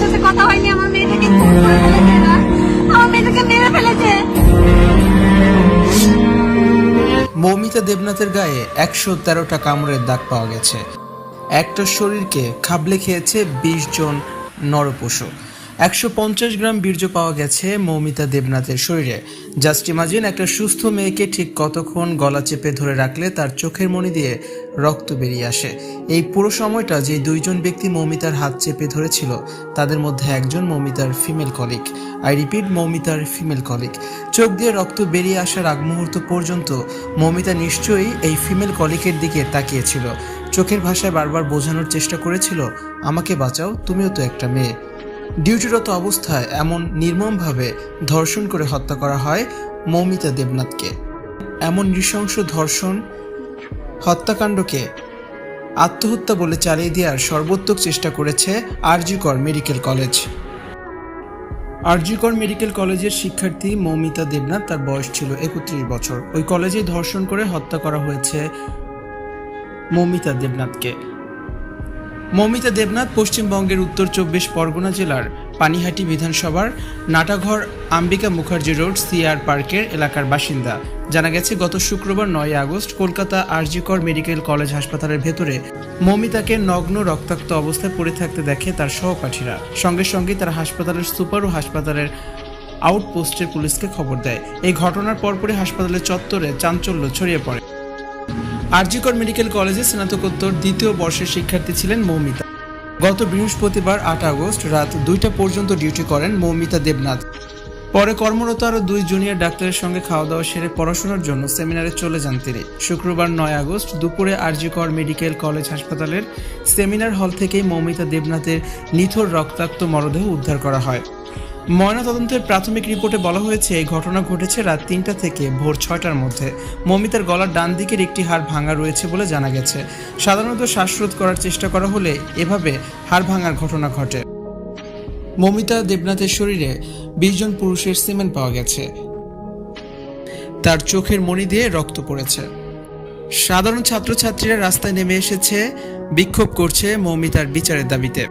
সাথে কথা হয়নি, আমার মেয়েটাকে খুন করে ফেলেছে এরা, আমার মেয়েটাকে মেরে ফেলেছে। মৌমিতা দেবনাথের গায়ে 113টা কামড়ের দাগ পাওয়া গেছে। একটা শরীরকে খাবলে খেয়েছে 20 জন নরপশু। 150 গ্রাম বীর্য পাওয়া গেছে মৌমিতা দেবনাথের শরীরে। জাস্ট ইমাজিন, একটা সুস্থ মেয়েকে ঠিক কতক্ষণ গলা চেপে ধরে রাখলে তার চোখের মণি দিয়ে রক্ত বেরিয়ে আসে। এই পুরো সময়টা যে দুইজন ব্যক্তি মৌমিতার হাত চেপে ধরেছিল তাদের মধ্যে একজন মৌমিতার ফিমেল কলিগ। আই রিপিট, মৌমিতার ফিমেল কলিগ। চোখ দিয়ে রক্ত বেরিয়ে আসার আগ মুহূর্ত পর্যন্ত মৌমিতা নিশ্চয়ই এই ফিমেল কলিগের দিকে তাকিয়েছিল। চোখের ভাষায় বারবার বোঝানোর চেষ্টা করেছিল, আমাকে বাঁচাও, তুমিও তো একটা মেয়ে। ডিউটিরত অবস্থায় এমন নির্মমভাবে ধর্ষণ করে হত্যা করা হয় মৌমিতা দেবনাথকে। এমন নৃশংস ধর্ষণ হত্যাকাণ্ডকে আত্মহত্যা বলে চালিয়ে দেওয়ার সর্বোত্তক চেষ্টা করেছে RG Kar medical college. RG Kar medical কলেজের শিক্ষার্থী মৌমিতা দেবনাথ, তার বয়স ছিল 31 বছর। ওই কলেজে ধর্ষণ করে হত্যা করা হয়েছে মৌমিতা দেবনাথকে। মৌমিতা দেবনাথ পশ্চিমবঙ্গের উত্তর 24 পরগনা জেলার পানিহাটি বিধানসভার নাটাঘর আম্বিকা মুখার্জি রোড সিআর পার্কের এলাকার বাসিন্দা। জানা গেছে, গত শুক্রবার 9 August Kolkata RG Kar medical college হাসপাতালের ভেতরে মৌমিতাকে নগ্ন রক্তাক্ত অবস্থায় পড়ে থাকতে দেখে তার সহপাঠীরা। সঙ্গে সঙ্গে তারা হাসপাতালের সুপার ও হাসপাতালের আউটপোস্টের পুলিশকে খবর দেয়। এই ঘটনার পরপরই হাসপাতালের চত্বরে চাঞ্চল্য ছড়িয়ে পড়ে। আরজিকর মেডিকেল কলেজে স্নাতকোত্তর 2য় বর্ষের শিক্ষার্থী ছিলেন মৌমিতা। গত বৃহস্পতিবার 8 আগস্ট রাত 2টা পর্যন্ত ডিউটি করেন মৌমিতা দেবনাথ। পরে কর্মরত আরও 2 জুনিয়র ডাক্তারের সঙ্গে খাওয়া দাওয়া সেরে পড়াশোনার জন্য সেমিনারে চলে যান তিনি। শুক্রবার 9 আগস্ট দুপুরে আরজিকর মেডিকেল কলেজ হাসপাতালের সেমিনার হল থেকেই মৌমিতা দেবনাথের নিথর রক্তাক্ত মরদেহ উদ্ধার করা হয়। ময়নাতদন্তের প্রাথমিক রিপোর্টে বলা হয়েছে, এই ঘটনা ঘটেছে রাত 3টা থেকে ভোর 6টার মধ্যে। মৌমিতার গলার ডান দিকের একটি হাড় ভাঙা রয়েছে বলে জানা গেছে। সাধারণত শ্বাসরোধ করার চেষ্টা করা হলে এভাবে হাড় ভাঙার ঘটনা ঘটে। মৌমিতা দেবনাথের শরীরে 20 জন পুরুষের সিমেন্ট পাওয়া গেছে। তার চোখের মণি দিয়ে রক্ত পড়েছে। সাধারণ ছাত্রছাত্রীরা রাস্তায় নেমে এসেছে, বিক্ষোভ করছে মৌমিতার বিচারের দাবিতে।